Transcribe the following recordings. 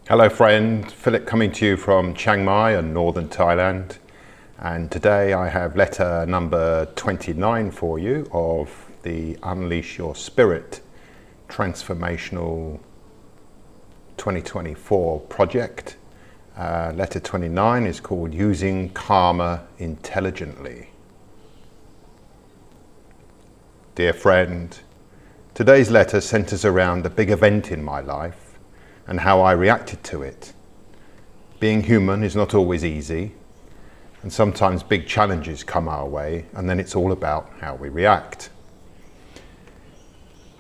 Hello friend, Philip coming to you from Chiang Mai in northern Thailand, and today I have letter number 29 for you of the Unleash Your Spirit Transformational 2024 project. Letter 29 is called Using Karma Intelligently. Dear friend, today's letter centers around a big event in my life and how I reacted to it. Being human is not always easy, and sometimes big challenges come our way, and then it's all about how we react.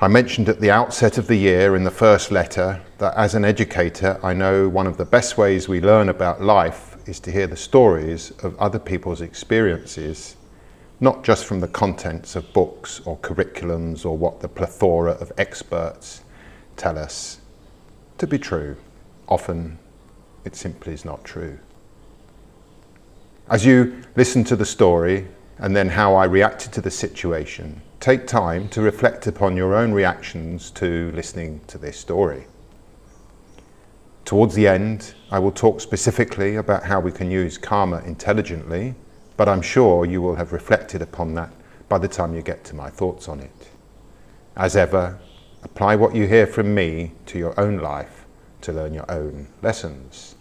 I mentioned at the outset of the year in the first letter that as an educator, I know one of the best ways we learn about life is to hear the stories of other people's experiences, not just from the contents of books or curriculums or what the plethora of experts tell us to be true. Often it simply is not true. As you listen to the story and then how I reacted to the situation, take time to reflect upon your own reactions to listening to this story. Towards the end, I will talk specifically about how we can use karma intelligently, but I'm sure you will have reflected upon that by the time you get to my thoughts on it. As ever, apply what you hear from me to your own life to learn your own lessons.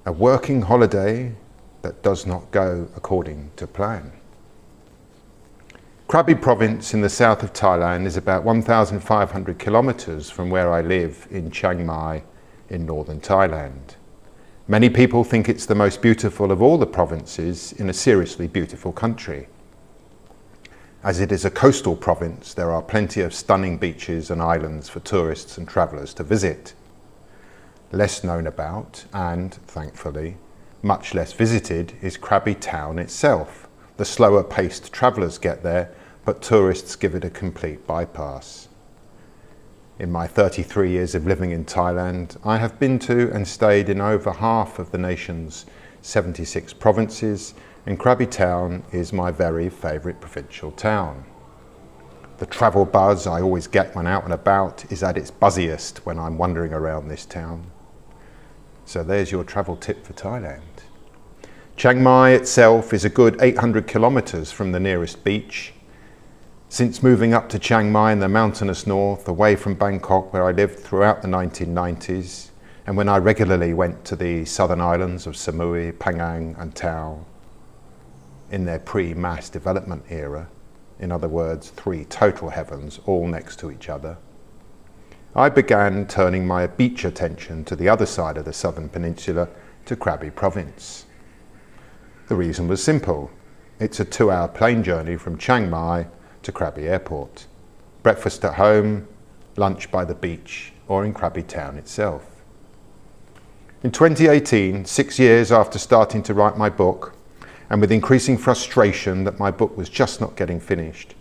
A working holiday that does not go according to plan. Krabi province in the south of Thailand is about 1,500 kilometers from where I live in Chiang Mai in northern Thailand. Many people think it's the most beautiful of all the provinces in a seriously beautiful country. As it is a coastal province, there are plenty of stunning beaches and islands for tourists and travellers to visit. Less known about, and thankfully, much less visited, is Krabi town itself. The slower paced travellers get there, but tourists give it a complete bypass. In my 33 years of living in Thailand, I have been to and stayed in over half of the nation's 76 provinces, and Krabi town is my very favourite provincial town. The travel buzz I always get when out and about is at its buzziest when I'm wandering around this town. So there's your travel tip for Thailand. Chiang Mai itself is a good 800 kilometres from the nearest beach. Since moving up to Chiang Mai in the mountainous north, away from Bangkok where I lived throughout the 1990s, and when I regularly went to the southern islands of Samui, Pangang and Tao, in their pre-mass development era, in other words, three total heavens all next to each other, I began turning my beach attention to the other side of the southern peninsula, to Krabi province. The reason was simple. It's a 2-hour plane journey from Chiang Mai to Krabi airport. Breakfast at home, lunch by the beach, or in Krabi town itself. In 2018, 6 years after starting to write my book, and with increasing frustration that my book was just not getting finished,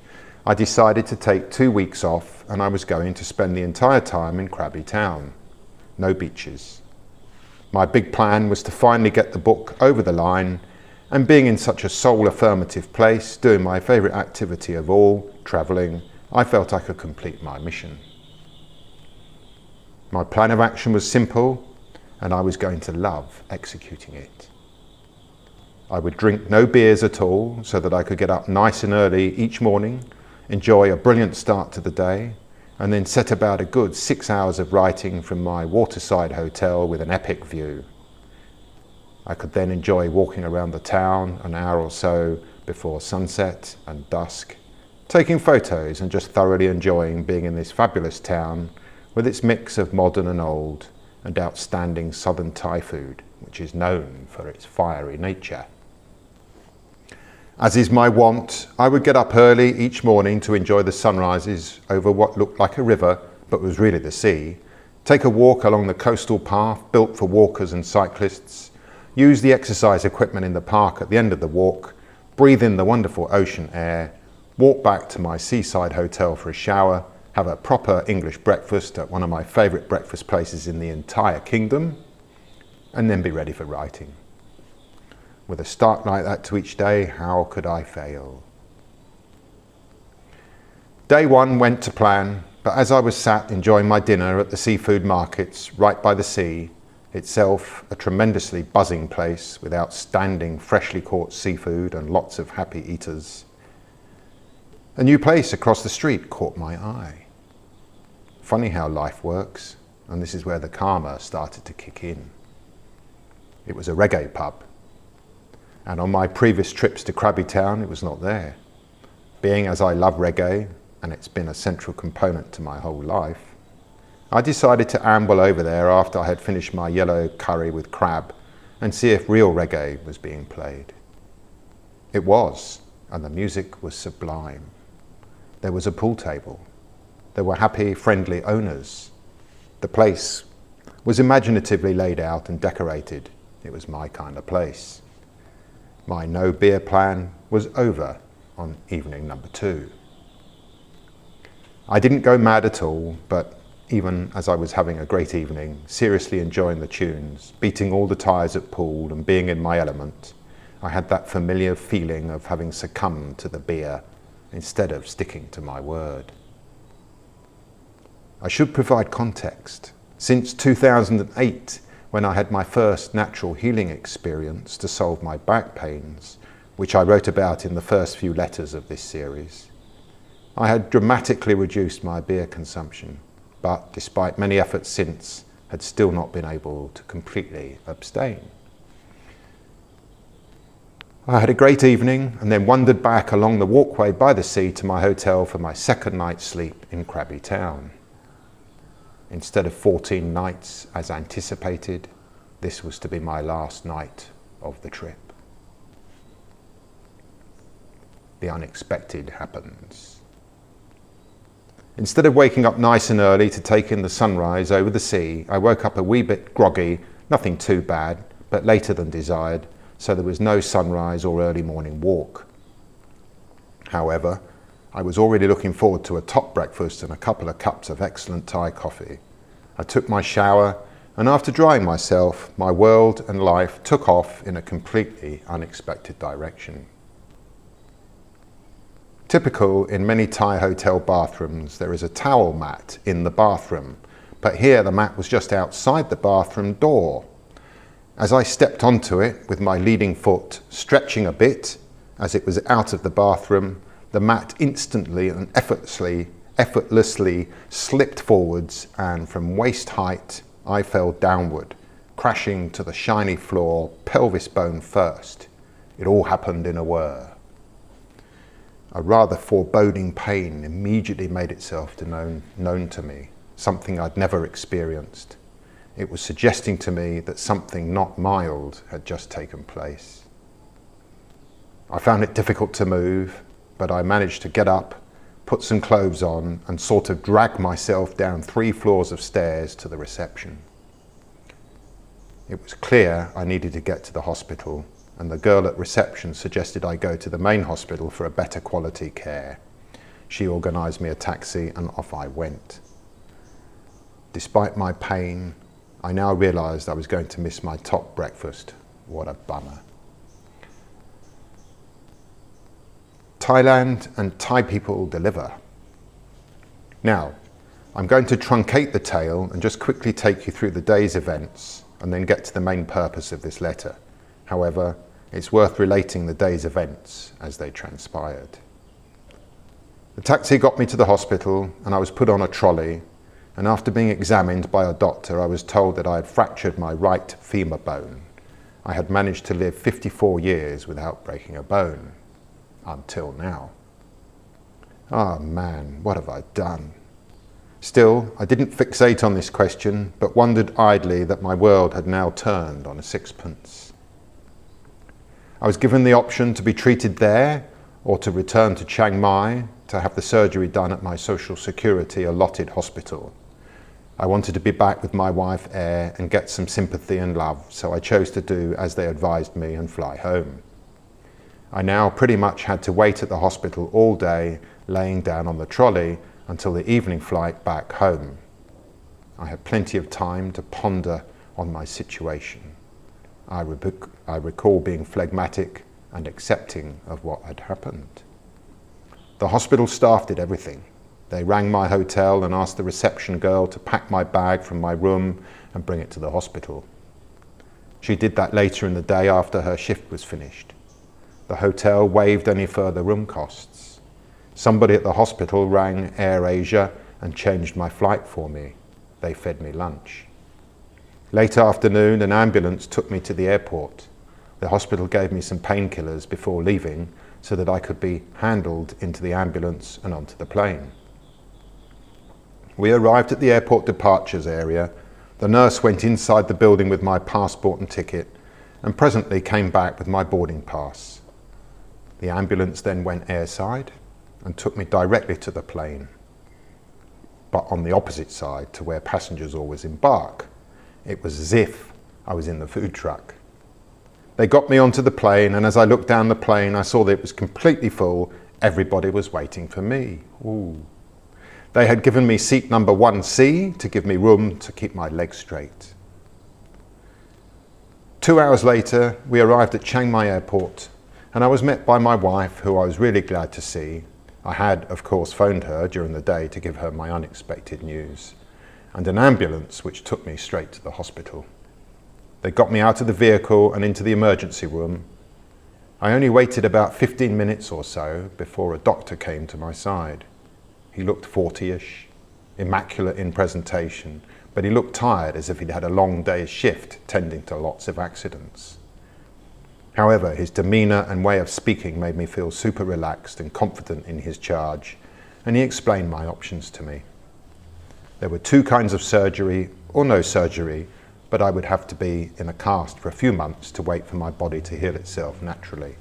I decided to take 2 weeks off, and I was going to spend the entire time in Krabi town. No beaches. My big plan was to finally get the book over the line, and being in such a soul affirmative place, doing my favourite activity of all, travelling, I felt I could complete my mission. My plan of action was simple, and I was going to love executing it. I would drink no beers at all so that I could get up nice and early each morning, enjoy a brilliant start to the day, and then set about a good 6 hours of writing from my waterside hotel with an epic view. I could then enjoy walking around the town an hour or so before sunset and dusk, taking photos and just thoroughly enjoying being in this fabulous town with its mix of modern and old and outstanding southern Thai food, which is known for its fiery nature. As is my wont, I would get up early each morning to enjoy the sunrises over what looked like a river but was really the sea, take a walk along the coastal path built for walkers and cyclists, use the exercise equipment in the park at the end of the walk, breathe in the wonderful ocean air, walk back to my seaside hotel for a shower, have a proper English breakfast at one of my favourite breakfast places in the entire kingdom, and then be ready for writing. With a start like that to each day, how could I fail? Day one went to plan. But as I was sat enjoying my dinner at the seafood markets right by the sea, itself a tremendously buzzing place with outstanding freshly caught seafood and lots of happy eaters, a new place across the street caught my eye. Funny how life works, and this is where the karma started to kick in. It was a reggae pub, and on my previous trips to Krabi Town it was not there. Being as I love reggae, and it's been a central component to my whole life, I decided to amble over there after I had finished my yellow curry with crab and see if real reggae was being played. It was, and the music was sublime. There was a pool table. There were happy, friendly owners. The place was imaginatively laid out and decorated. It was my kind of place. My no beer plan was over on evening number 2. I didn't go mad at all, but even as I was having a great evening, seriously enjoying the tunes, beating all the tyres at pool and being in my element, I had that familiar feeling of having succumbed to the beer instead of sticking to my word. I should provide context. Since 2008, when I had my first natural healing experience to solve my back pains, which I wrote about in the first few letters of this series, I had dramatically reduced my beer consumption, but despite many efforts since, had still not been able to completely abstain. I had a great evening and then wandered back along the walkway by the sea to my hotel for my second night's sleep in Krabi Town. Instead of 14 nights as anticipated, this was to be my last night of the trip. The unexpected happens. Instead of waking up nice and early to take in the sunrise over the sea, I woke up a wee bit groggy, nothing too bad, but later than desired, so there was no sunrise or early morning walk. However, I was already looking forward to a top breakfast and a couple of cups of excellent Thai coffee. I took my shower, and after drying myself, my world and life took off in a completely unexpected direction. Typical in many Thai hotel bathrooms, there is a towel mat in the bathroom, but here the mat was just outside the bathroom door. As I stepped onto it with my leading foot stretching a bit as it was out of the bathroom, the mat instantly and effortlessly slipped forwards, and from waist height I fell downward, crashing to the shiny floor, pelvis bone first. It all happened in a whir. A rather foreboding pain immediately made itself known to me, something I'd never experienced. It was suggesting to me that something not mild had just taken place. I found it difficult to move, but I managed to get up, put some clothes on, and sort of drag myself down 3 floors of stairs to the reception. It was clear I needed to get to the hospital, and the girl at reception suggested I go to the main hospital for a better quality care. She organised me a taxi and off I went. Despite my pain, I now realised I was going to miss my top breakfast. What a bummer. Thailand and Thai people deliver. Now, I'm going to truncate the tale and just quickly take you through the day's events and then get to the main purpose of this letter. However, it's worth relating the day's events as they transpired. The taxi got me to the hospital and I was put on a trolley, and after being examined by a doctor, I was told that I had fractured my right femur bone. I had managed to live 54 years without breaking a bone. Until now. Ah, man, what have I done? Still, I didn't fixate on this question, but wondered idly that my world had now turned on a sixpence. I was given the option to be treated there or to return to Chiang Mai to have the surgery done at my Social Security allotted hospital. I wanted to be back with my wife Air and get some sympathy and love, so I chose to do as they advised me and fly home. I now pretty much had to wait at the hospital all day, laying down on the trolley until the evening flight back home. I had plenty of time to ponder on my situation. I recall being phlegmatic and accepting of what had happened. The hospital staff did everything. They rang my hotel and asked the reception girl to pack my bag from my room and bring it to the hospital. She did that later in the day after her shift was finished. The hotel waived any further room costs. Somebody at the hospital rang AirAsia and changed my flight for me. They fed me lunch. Late afternoon, an ambulance took me to the airport. The hospital gave me some painkillers before leaving so that I could be handled into the ambulance and onto the plane. We arrived at the airport departures area. The nurse went inside the building with my passport and ticket and presently came back with my boarding pass. The ambulance then went airside and took me directly to the plane, but on the opposite side to where passengers always embark. It was as if I was in the food truck. They got me onto the plane, and as I looked down the plane, I saw that it was completely full. Everybody was waiting for me. Ooh. They had given me seat number 1C to give me room to keep my legs straight. 2 hours later, we arrived at Chiang Mai Airport, and I was met by my wife, who I was really glad to see. I had, of course, phoned her during the day to give her my unexpected news, and an ambulance which took me straight to the hospital. They got me out of the vehicle and into the emergency room. I only waited about 15 minutes or so before a doctor came to my side. He looked 40-ish, immaculate in presentation, but he looked tired, as if he'd had a long day's shift tending to lots of accidents. However, his demeanour and way of speaking made me feel super relaxed and confident in his charge, and he explained my options to me. There were 2 kinds of surgery or no surgery, but I would have to be in a cast for a few months to wait for my body to heal itself naturally.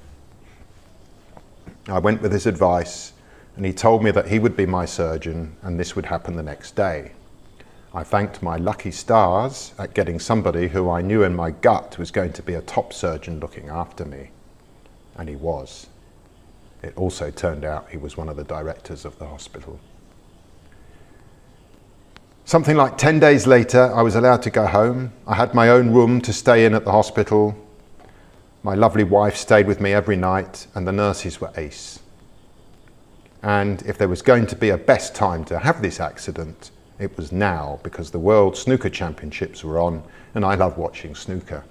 I went with his advice, and he told me that he would be my surgeon and this would happen the next day. I thanked my lucky stars at getting somebody who I knew in my gut was going to be a top surgeon looking after me. And he was. It also turned out he was one of the directors of the hospital. Something like 10 days later, I was allowed to go home. I had my own room to stay in at the hospital. My lovely wife stayed with me every night, and the nurses were ace. And if there was going to be a best time to have this accident, it was now, because the World Snooker Championships were on, and I love watching snooker.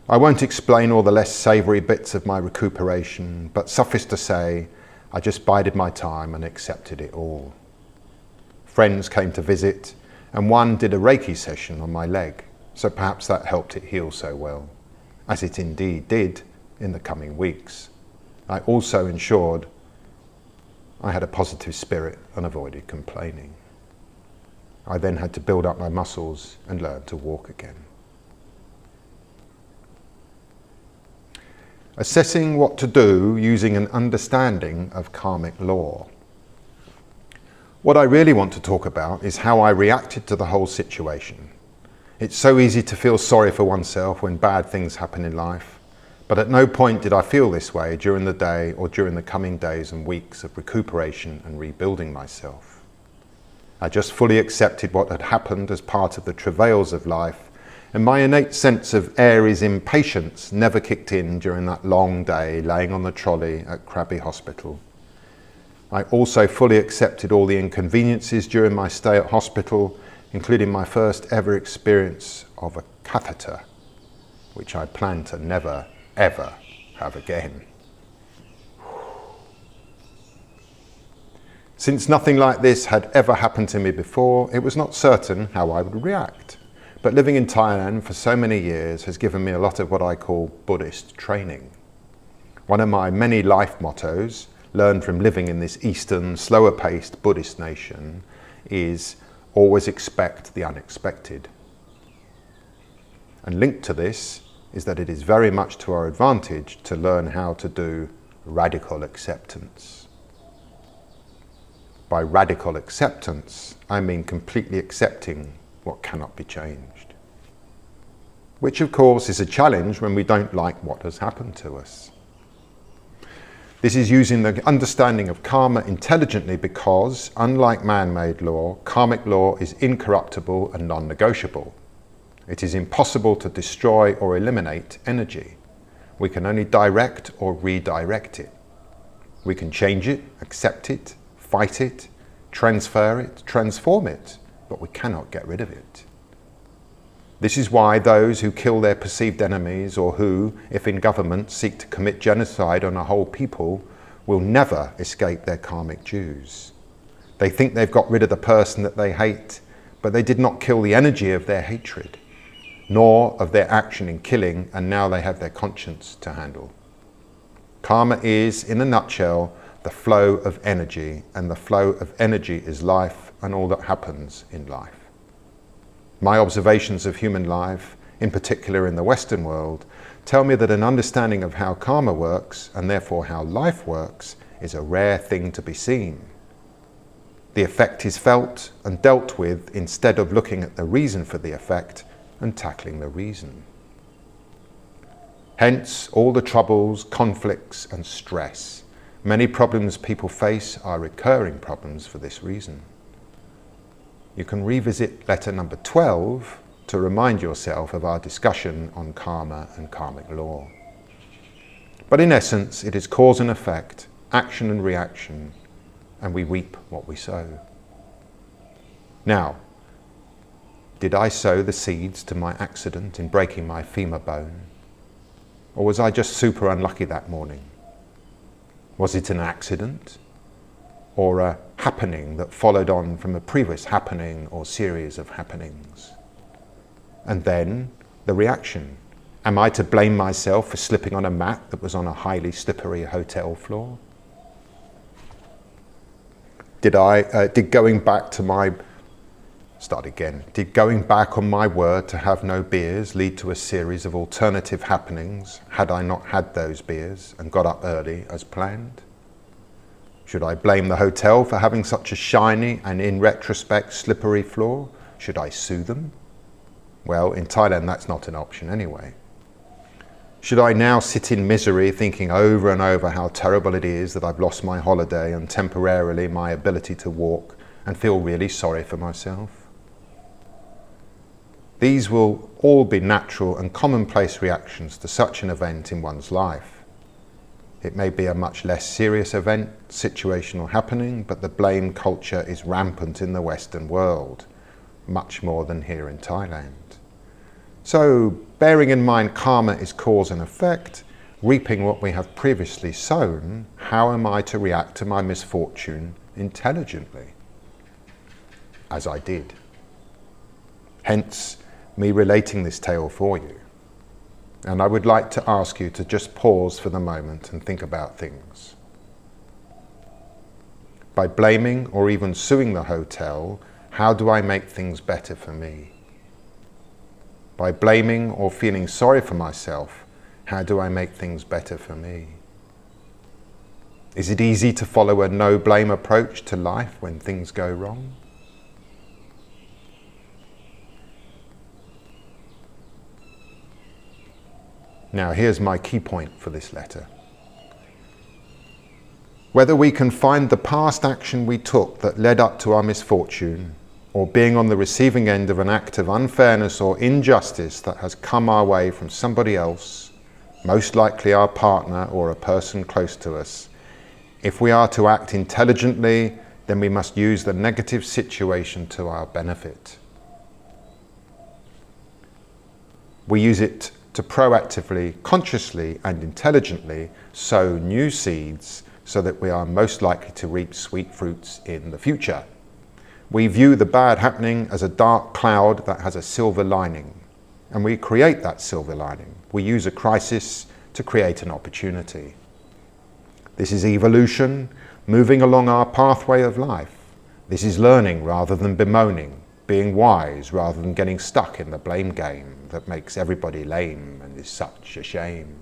I won't explain all the less savoury bits of my recuperation, but suffice to say, I just bided my time and accepted it all. Friends came to visit, and one did a Reiki session on my leg, so perhaps that helped it heal so well, as it indeed did in the coming weeks. I also ensured I had a positive spirit and avoided complaining. I then had to build up my muscles and learn to walk again. Assessing what to do using an understanding of karmic law. What I really want to talk about is how I reacted to the whole situation. It's so easy to feel sorry for oneself when bad things happen in life, but at no point did I feel this way during the day or during the coming days and weeks of recuperation and rebuilding myself. I just fully accepted what had happened as part of the travails of life, and my innate sense of Aries impatience never kicked in during that long day laying on the trolley at Krabi Hospital. I also fully accepted all the inconveniences during my stay at hospital, including my first ever experience of a catheter, which I plan to never, ever have again. Since nothing like this had ever happened to me before, it was not certain how I would react. But living in Thailand for so many years has given me a lot of what I call Buddhist training. One of my many life mottos, learned from living in this Eastern, slower-paced Buddhist nation, is always expect the unexpected. And linked to this is that it is very much to our advantage to learn how to do radical acceptance. By radical acceptance, I mean completely accepting what cannot be changed. Which, of course, is a challenge when we don't like what has happened to us. This is using the understanding of karma intelligently because, unlike man-made law, karmic law is incorruptible and non-negotiable. It is impossible to destroy or eliminate energy. We can only direct or redirect it. We can change it, accept it, fight it, transfer it, transform it, but we cannot get rid of it. This is why those who kill their perceived enemies, or who, if in government, seek to commit genocide on a whole people, will never escape their karmic dues. They think they've got rid of the person that they hate, but they did not kill the energy of their hatred, nor of their action in killing, and now they have their conscience to handle. Karma is, in a nutshell, the flow of energy, and the flow of energy is life and all that happens in life. My observations of human life, in particular in the Western world, tell me that an understanding of how karma works, and therefore how life works, is a rare thing to be seen. The effect is felt and dealt with instead of looking at the reason for the effect and tackling the reason. Hence, all the troubles, conflicts and stress. Many problems people face are recurring problems for this reason. You can revisit letter number 12 to remind yourself of our discussion on karma and karmic law. But in essence, it is cause and effect, action and reaction, and we reap what we sow. Now, did I sow the seeds to my accident in breaking my femur bone? Or was I just super unlucky that morning? Was it an accident? Or a happening that followed on from a previous happening or series of happenings? And then the reaction. Am I to blame myself for slipping on a mat that was on a highly slippery hotel floor? Did going back on my word to have no beers lead to a series of alternative happenings had I not had those beers and got up early as planned? Should I blame the hotel for having such a shiny and, in retrospect, slippery floor? Should I sue them? Well, in Thailand that's not an option anyway. Should I now sit in misery thinking over and over how terrible it is that I've lost my holiday and temporarily my ability to walk and feel really sorry for myself? These will all be natural and commonplace reactions to such an event in one's life. It may be a much less serious event, situational happening, but the blame culture is rampant in the Western world, much more than here in Thailand. So, bearing in mind karma is cause and effect, reaping what we have previously sown, how am I to react to my misfortune intelligently? As I did. Hence, me relating this tale for you. And I would like to ask you to just pause for the moment and think about things. By blaming or even suing the hotel, how do I make things better for me? By blaming or feeling sorry for myself, how do I make things better for me? Is it easy to follow a no-blame approach to life when things go wrong? Now, here's my key point for this letter. Whether we can find the past action we took that led up to our misfortune, or being on the receiving end of an act of unfairness or injustice that has come our way from somebody else, most likely our partner or a person close to us, if we are to act intelligently, then we must use the negative situation to our benefit. We use it to proactively, consciously and intelligently sow new seeds so that we are most likely to reap sweet fruits in the future. We view the bad happening as a dark cloud that has a silver lining, and we create that silver lining. We use a crisis to create an opportunity. This is evolution, moving along our pathway of life. This is learning rather than bemoaning, being wise rather than getting stuck in the blame game that makes everybody lame and is such a shame.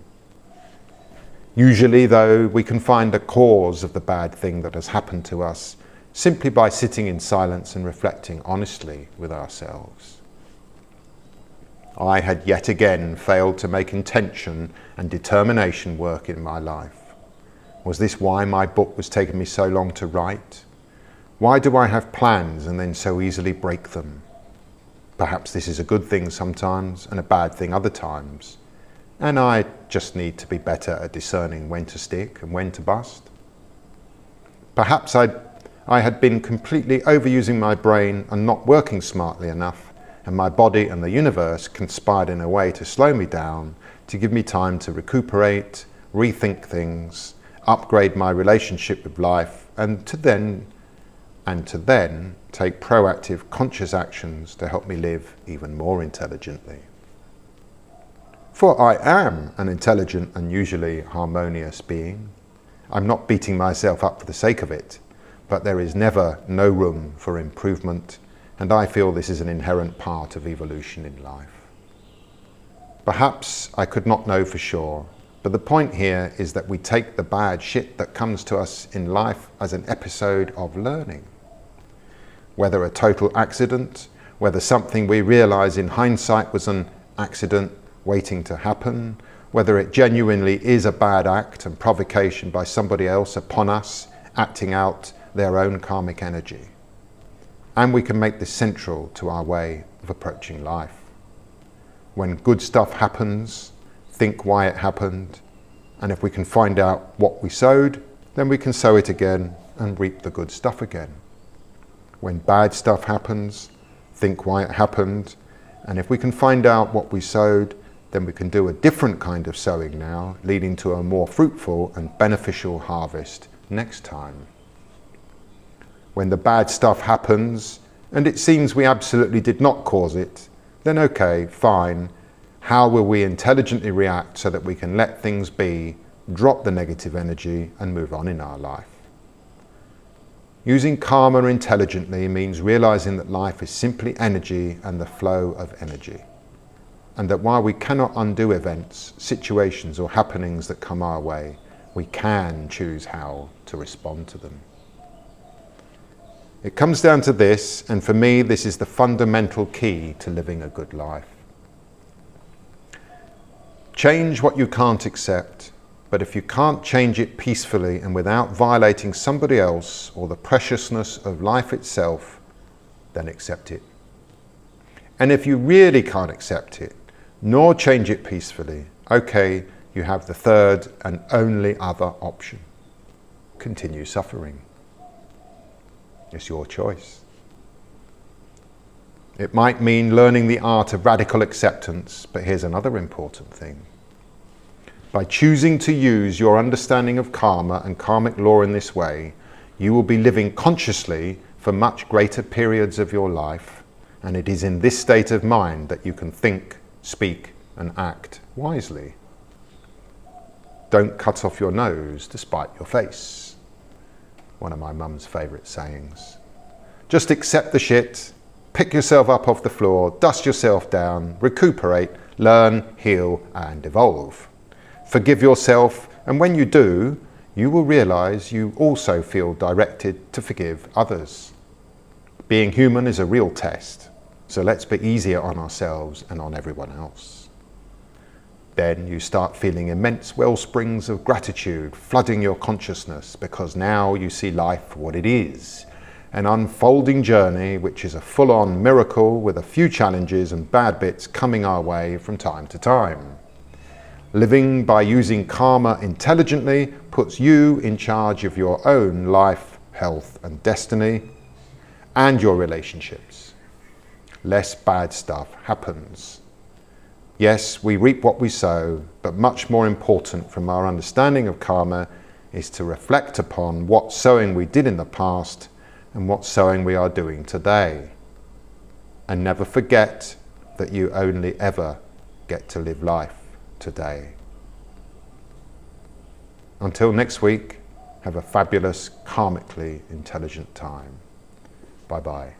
Usually, though, we can find a cause of the bad thing that has happened to us simply by sitting in silence and reflecting honestly with ourselves. I had yet again failed to make intention and determination work in my life. Was this why my book was taking me so long to write? Why do I have plans and then so easily break them? Perhaps this is a good thing sometimes and a bad thing other times, and I just need to be better at discerning when to stick and when to bust. Perhaps I had been completely overusing my brain and not working smartly enough, and my body and the universe conspired in a way to slow me down, to give me time to recuperate, rethink things, upgrade my relationship with life, and to then take proactive, conscious actions to help me live even more intelligently. For I am an intelligent and usually harmonious being. I'm not beating myself up for the sake of it, but there is never no room for improvement, and I feel this is an inherent part of evolution in life. Perhaps I could not know for sure, but the point here is that we take the bad shit that comes to us in life as an episode of learning. Whether a total accident, whether something we realize in hindsight was an accident waiting to happen, whether it genuinely is a bad act and provocation by somebody else upon us, acting out their own karmic energy. And we can make this central to our way of approaching life. When good stuff happens, think why it happened, and if we can find out what we sowed, then we can sow it again and reap the good stuff again. When bad stuff happens, think why it happened, and if we can find out what we sowed, then we can do a different kind of sowing now, leading to a more fruitful and beneficial harvest next time. When the bad stuff happens, and it seems we absolutely did not cause it, then okay, fine. How will we intelligently react so that we can let things be, drop the negative energy, and move on in our life? Using karma intelligently means realizing that life is simply energy and the flow of energy, and that while we cannot undo events, situations, or happenings that come our way, we can choose how to respond to them. It comes down to this, and for me, this is the fundamental key to living a good life. Change what you can't accept, but if you can't change it peacefully and without violating somebody else or the preciousness of life itself, then accept it. And if you really can't accept it, nor change it peacefully, okay, you have the third and only other option. Continue suffering. It's your choice. It might mean learning the art of radical acceptance, but here's another important thing. By choosing to use your understanding of karma and karmic law in this way, you will be living consciously for much greater periods of your life, and it is in this state of mind that you can think, speak, and act wisely. Don't cut off your nose to spite your face. One of my mum's favourite sayings. Just accept the shit, pick yourself up off the floor, dust yourself down, recuperate, learn, heal, and evolve. Forgive yourself, and when you do, you will realise you also feel directed to forgive others. Being human is a real test, so let's be easier on ourselves and on everyone else. Then you start feeling immense well springs of gratitude flooding your consciousness, because now you see life for what it is, an unfolding journey which is a full-on miracle with a few challenges and bad bits coming our way from time to time. Living by using karma intelligently puts you in charge of your own life, health and destiny, and your relationships. Less bad stuff happens. Yes, we reap what we sow, but much more important from our understanding of karma is to reflect upon what sowing we did in the past and what sowing we are doing today. And never forget that you only ever get to live life today. Until next week, have a fabulous, karmically intelligent time. Bye-bye.